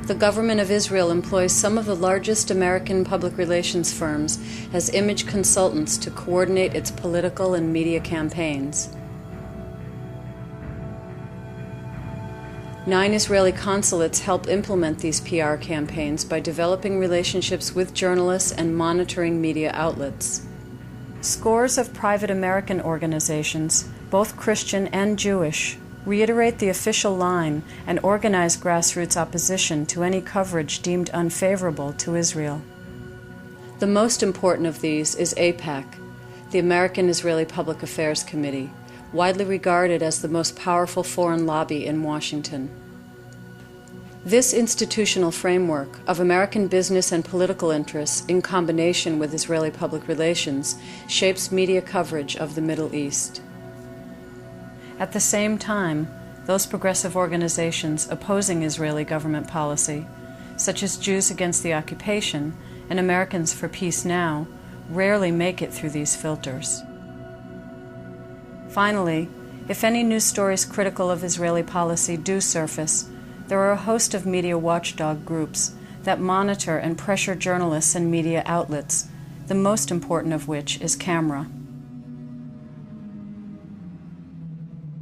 The government of Israel employs some of the largest American public relations firms as image consultants to coordinate its political and media campaigns. 9 Israeli consulates help implement these PR campaigns by developing relationships with journalists and monitoring media outlets. Scores of private American organizations, both Christian and Jewish, reiterate the official line and organize grassroots opposition to any coverage deemed unfavorable to Israel. The most important of these is AIPAC, the American Israeli Public Affairs Committee, widely regarded as the most powerful foreign lobby in Washington. This institutional framework of American business and political interests in combination with Israeli public relations shapes media coverage of the Middle East. At the same time, those progressive organizations opposing Israeli government policy, such as Jews Against the Occupation and Americans for Peace Now, rarely make it through these filters. Finally, if any news stories critical of Israeli policy do surface, there are a host of media watchdog groups that monitor and pressure journalists and media outlets, the most important of which is CAMERA.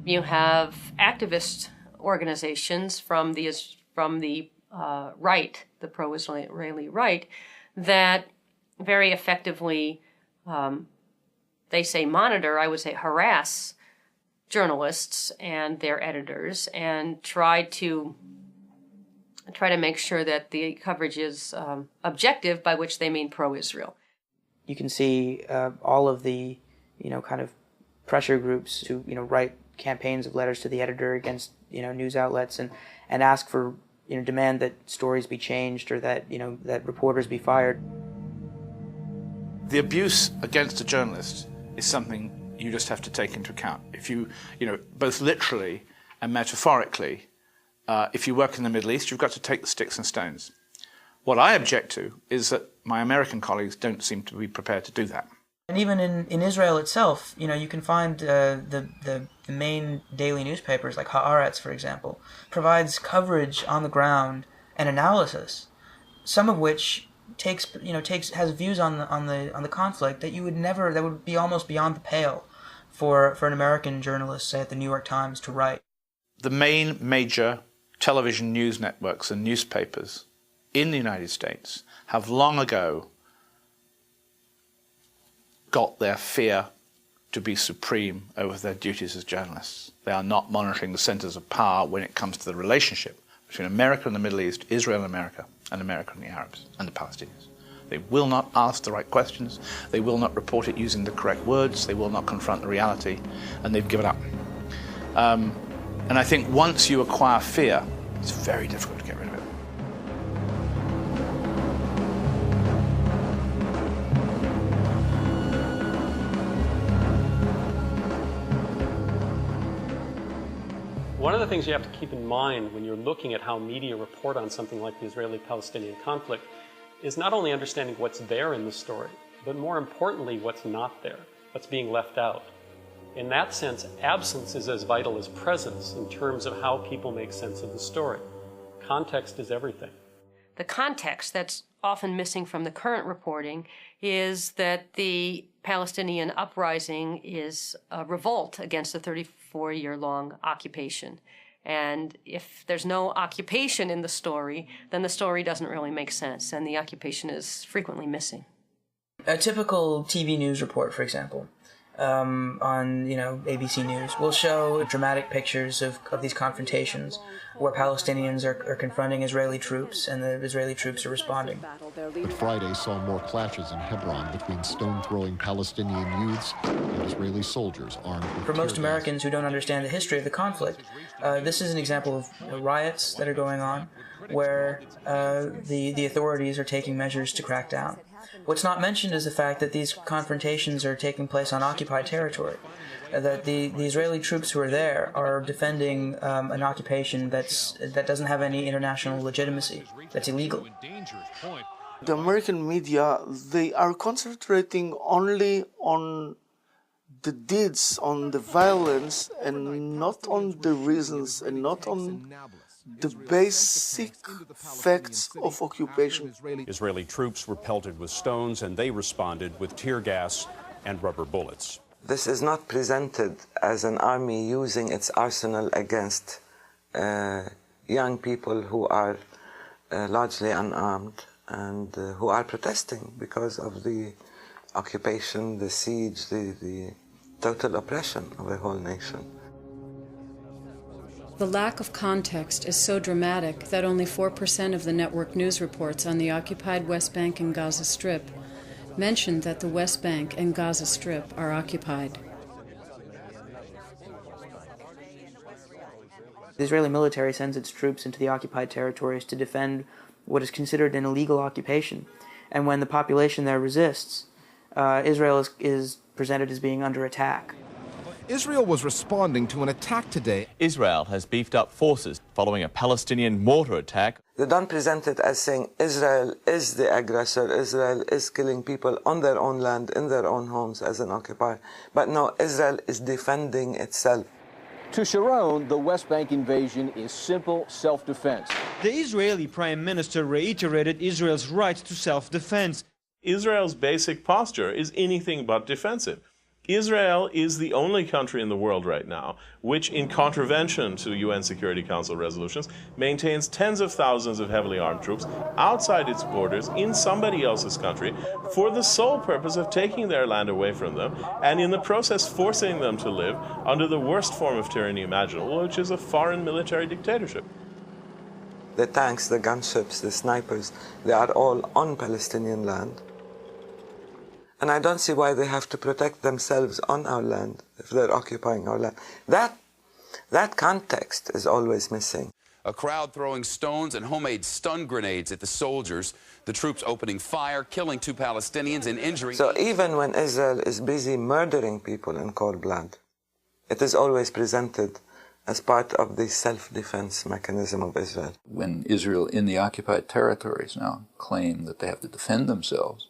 You have activist organizations from the right, the pro-Israeli right, that very effectively, they say monitor, I would say harass journalists and their editors and try to make sure that the coverage is objective, by which they mean pro-Israel. You can see all of the, kind of pressure groups who, write campaigns of letters to the editor against, news outlets and ask for, demand that stories be changed or that, that reporters be fired. The abuse against a journalist is something you just have to take into account. If you, both literally and metaphorically, if you work in the Middle East, you've got to take the sticks and stones. What I object to is that my American colleagues don't seem to be prepared to do that. And even in Israel itself, you can find the main daily newspapers, like Haaretz, for example, provides coverage on the ground and analysis, some of which has views on the conflict that that would be almost beyond the pale for an American journalist, say at the New York Times, to write. The main major television news networks and newspapers in the United States have long ago got their fear to be supreme over their duties as journalists. They are not monitoring the centers of power when it comes to the relationship between America and the Middle East, Israel and America and the Arabs and the Palestinians. They will not ask the right questions, they will not report it using the correct words, they will not confront the reality, and they've given up. And I think once you acquire fear, it's very difficult to get rid of it. One of the things you have to keep in mind when you're looking at how media report on something like the Israeli-Palestinian conflict is not only understanding what's there in the story, but more importantly, what's not there, what's being left out. In that sense, absence is as vital as presence in terms of how people make sense of the story. Context is everything. The context that's often missing from the current reporting is that the Palestinian uprising is a revolt against a 34-year-long occupation. And if there's no occupation in the story, then the story doesn't really make sense, and the occupation is frequently missing. A typical TV news report, for example, on ABC News will show dramatic pictures of these confrontations where Palestinians are confronting Israeli troops and the Israeli troops are responding. But Friday saw more clashes in Hebron between stone-throwing Palestinian youths and Israeli soldiers armed with For most tear Americans who don't understand the history of the conflict, this is an example of riots that are going on where the authorities are taking measures to crack down. What's not mentioned is the fact that these confrontations are taking place on occupied territory, that the Israeli troops who are there are defending an occupation that doesn't have any international legitimacy, that's illegal. The American media, they are concentrating only on the deeds, on the violence, and not on the reasons, and not on the basic facts of occupation. Israeli troops were pelted with stones, and they responded with tear gas and rubber bullets. This is not presented as an army using its arsenal against young people who are largely unarmed and who are protesting because of the occupation, the siege, the total oppression of a whole nation. The lack of context is so dramatic that only 4% of the network news reports on the occupied West Bank and Gaza Strip mentioned that the West Bank and Gaza Strip are occupied. The Israeli military sends its troops into the occupied territories to defend what is considered an illegal occupation. And when the population there resists, Israel is presented as being under attack. Israel was responding to an attack today. Israel has beefed up forces following a Palestinian mortar attack. They don't present it as saying Israel is the aggressor, Israel is killing people on their own land, in their own homes as an occupier. But no, Israel is defending itself. To Sharon, the West Bank invasion is simple self-defense. The Israeli Prime Minister reiterated Israel's right to self-defense. Israel's basic posture is anything but defensive. Israel is the only country in the world right now which, in contravention to UN Security Council resolutions, maintains tens of thousands of heavily armed troops outside its borders in somebody else's country for the sole purpose of taking their land away from them and in the process forcing them to live under the worst form of tyranny imaginable, which is a foreign military dictatorship. The tanks, the gunships, the snipers, they are all on Palestinian land. And I don't see why they have to protect themselves on our land if they're occupying our land. That context is always missing. A crowd throwing stones and homemade stun grenades at the soldiers, the troops opening fire, killing 2 Palestinians and injuring... So even when Israel is busy murdering people in cold blood, it is always presented as part of the self-defense mechanism of Israel. When Israel in the occupied territories now claim that they have to defend themselves,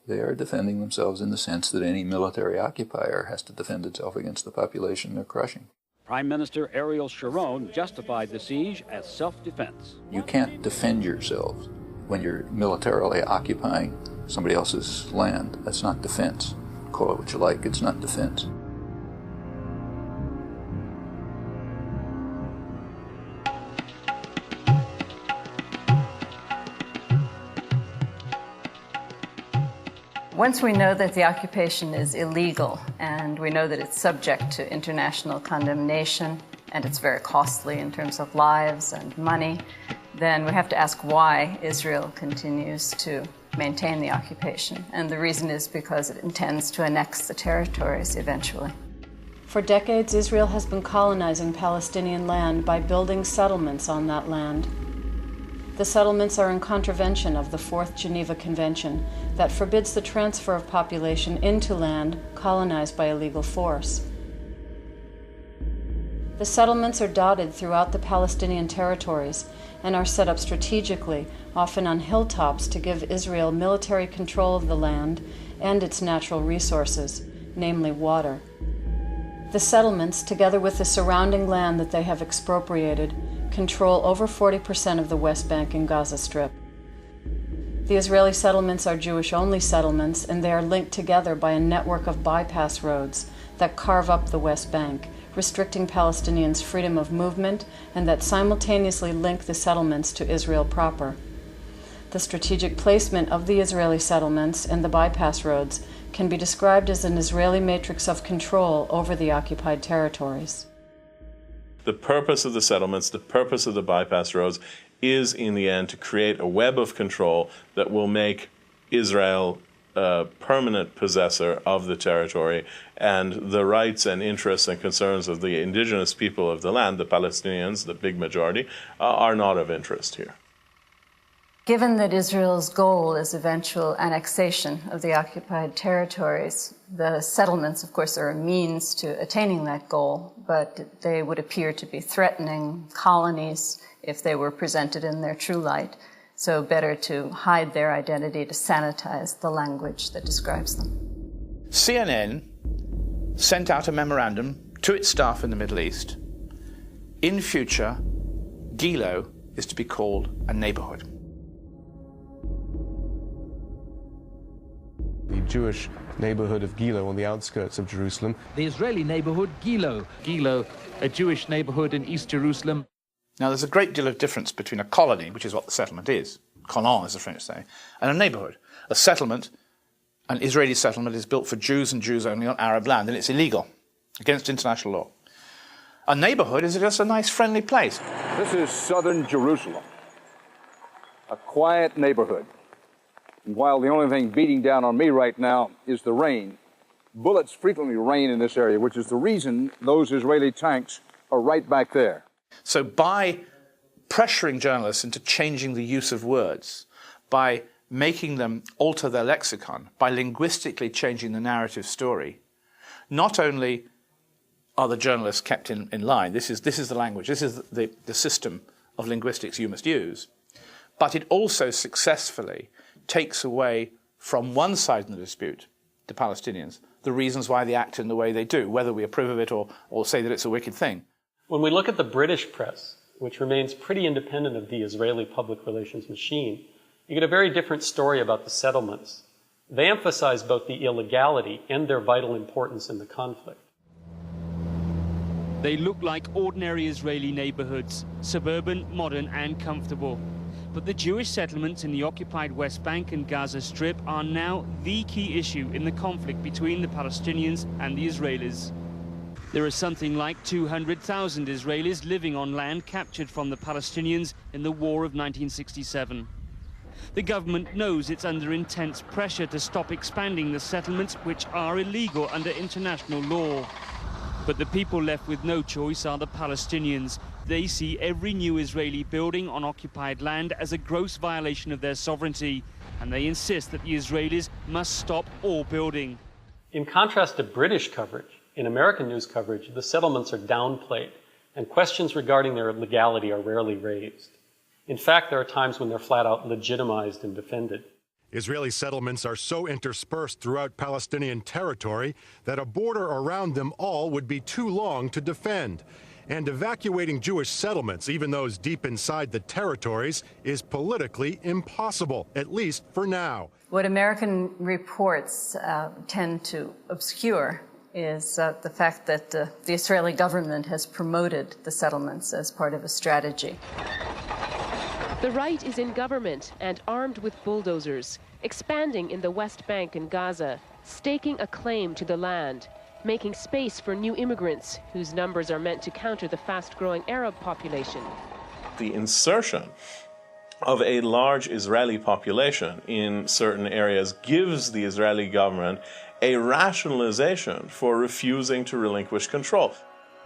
they are defending themselves in the sense that any military occupier has to defend itself against the population they're crushing. Prime Minister Ariel Sharon justified the siege as self-defense. You can't defend yourselves when you're militarily occupying somebody else's land. That's not defense. Call it what you like, it's not defense. Once we know that the occupation is illegal and we know that it's subject to international condemnation and it's very costly in terms of lives and money, then we have to ask why Israel continues to maintain the occupation. And the reason is because it intends to annex the territories eventually. For decades, Israel has been colonizing Palestinian land by building settlements on that land. The settlements are in contravention of the Fourth Geneva Convention that forbids the transfer of population into land colonized by illegal force. The settlements are dotted throughout the Palestinian territories and are set up strategically, often on hilltops, to give Israel military control of the land and its natural resources, namely water. The settlements, together with the surrounding land that they have expropriated, control over 40% of the West Bank and Gaza Strip. The Israeli settlements are Jewish-only settlements, and they are linked together by a network of bypass roads that carve up the West Bank, restricting Palestinians' freedom of movement, and that simultaneously link the settlements to Israel proper. The strategic placement of the Israeli settlements and the bypass roads can be described as an Israeli matrix of control over the occupied territories. The purpose of the settlements, the purpose of the bypass roads is, in the end, to create a web of control that will make Israel a permanent possessor of the territory, and the rights and interests and concerns of the indigenous people of the land, the Palestinians, the big majority, are not of interest here. Given that Israel's goal is eventual annexation of the occupied territories, the settlements, of course, are a means to attaining that goal, but they would appear to be threatening colonies if they were presented in their true light. So better to hide their identity, to sanitize the language that describes them. CNN sent out a memorandum to its staff in the Middle East. In future, Gilo is to be called a neighborhood. The Jewish neighborhood of Gilo on the outskirts of Jerusalem. The Israeli neighborhood Gilo. Gilo, a Jewish neighborhood in East Jerusalem. Now, there's a great deal of difference between a colony, which is what the settlement is, colon as the French say, and a neighborhood. A settlement, an Israeli settlement, is built for Jews and Jews only on Arab land, and it's illegal, against international law. A neighborhood is just a nice, friendly place. This is southern Jerusalem, a quiet neighborhood. And while the only thing beating down on me right now is the rain, bullets frequently rain in this area, which is the reason those Israeli tanks are right back there. So by pressuring journalists into changing the use of words, by making them alter their lexicon, by linguistically changing the narrative story, not only are the journalists kept in line, this is the language, this is the system of linguistics you must use, but it also successfully takes away from one side in the dispute, the Palestinians, the reasons why they act in the way they do, whether we approve of it or say that it's a wicked thing. When we look at the British press, which remains pretty independent of the Israeli public relations machine, you get a very different story about the settlements. They emphasize both the illegality and their vital importance in the conflict. They look like ordinary Israeli neighborhoods, suburban, modern and comfortable. But the Jewish settlements in the occupied West Bank and Gaza Strip are now the key issue in the conflict between the Palestinians and the Israelis. There are something like 200,000 Israelis living on land captured from the Palestinians in the war of 1967. The government knows it's under intense pressure to stop expanding the settlements, which are illegal under international law. But the people left with no choice are the Palestinians. They see every new Israeli building on occupied land as a gross violation of their sovereignty, and they insist that the Israelis must stop all building. In contrast to British coverage, in American news coverage, the settlements are downplayed, and questions regarding their legality are rarely raised. In fact, there are times when they're flat out legitimized and defended. Israeli settlements are so interspersed throughout Palestinian territory that a border around them all would be too long to defend. And evacuating Jewish settlements, even those deep inside the territories, is politically impossible, at least for now. What American reports tend to obscure is the fact that the Israeli government has promoted the settlements as part of a strategy. The right is in government and armed with bulldozers, expanding in the West Bank and Gaza, staking a claim to the land, making space for new immigrants whose numbers are meant to counter the fast-growing Arab population. The insertion of a large Israeli population in certain areas gives the Israeli government a rationalization for refusing to relinquish control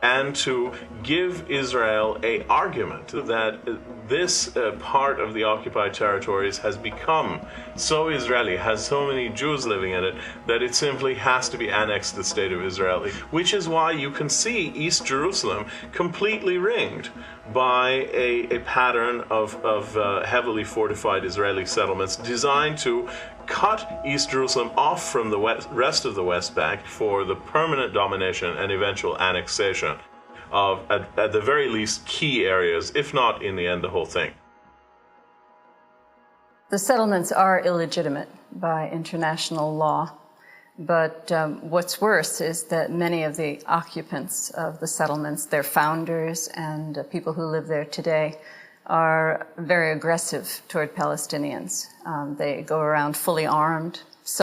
and to give Israel an argument that this part of the occupied territories has become so Israeli, has so many Jews living in it, that it simply has to be annexed to the state of Israel, which is why you can see East Jerusalem completely ringed by a pattern of heavily fortified Israeli settlements designed to cut East Jerusalem off from the rest of the West Bank for the permanent domination and eventual annexation of, at the very least, key areas, if not, in the end, the whole thing. The settlements are illegitimate by international law, but what's worse is that many of the occupants of the settlements, their founders and people who live there today, are very aggressive toward Palestinians. They go around fully armed,